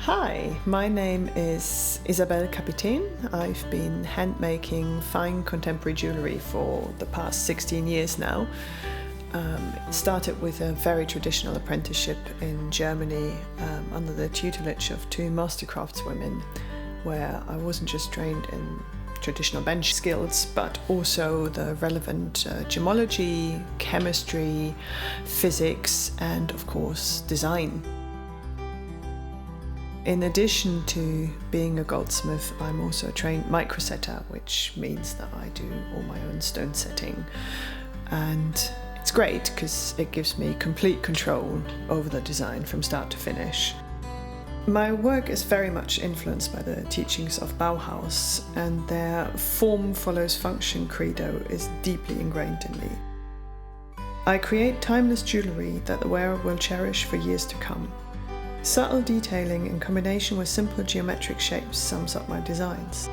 Hi, my name is Isabelle Capitaine. I've been hand-making fine contemporary jewellery for the past 16 years now. It started with a very traditional apprenticeship in Germany under the tutelage of two master craftswomen, where I wasn't just trained in traditional bench skills, but also the relevant gemology, chemistry, physics, and of course design. In addition to being a goldsmith, I'm also a trained microsetter, which means that I do all my own stone setting. And it's great because it gives me complete control over the design from start to finish. My work is very much influenced by the teachings of Bauhaus, and their form follows function credo is deeply ingrained in me. I create timeless jewellery that the wearer will cherish for years to come. Subtle detailing in combination with simple geometric shapes sums up my designs.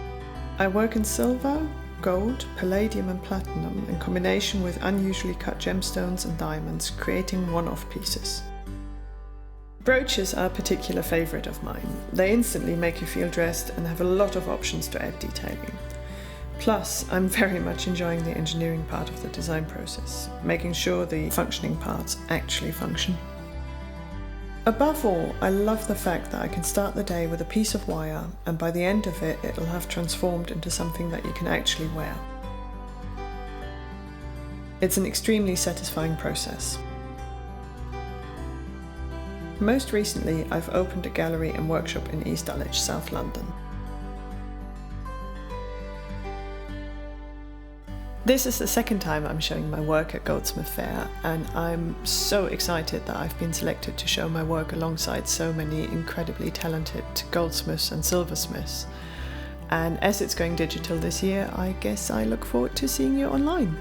I work in silver, gold, palladium and platinum in combination with unusually cut gemstones and diamonds, creating one-off pieces. Brooches are a particular favourite of mine. They instantly make you feel dressed and have a lot of options to add detailing. Plus, I'm very much enjoying the engineering part of the design process, making sure the functioning parts actually function. Above all, I love the fact that I can start the day with a piece of wire, and by the end of it, it'll have transformed into something that you can actually wear. It's an extremely satisfying process. Most recently, I've opened a gallery and workshop in East Dulwich, South London. This is the second time I'm showing my work at Goldsmiths Fair, and I'm so excited that I've been selected to show my work alongside so many incredibly talented goldsmiths and silversmiths. And as it's going digital this year, I guess I look forward to seeing you online.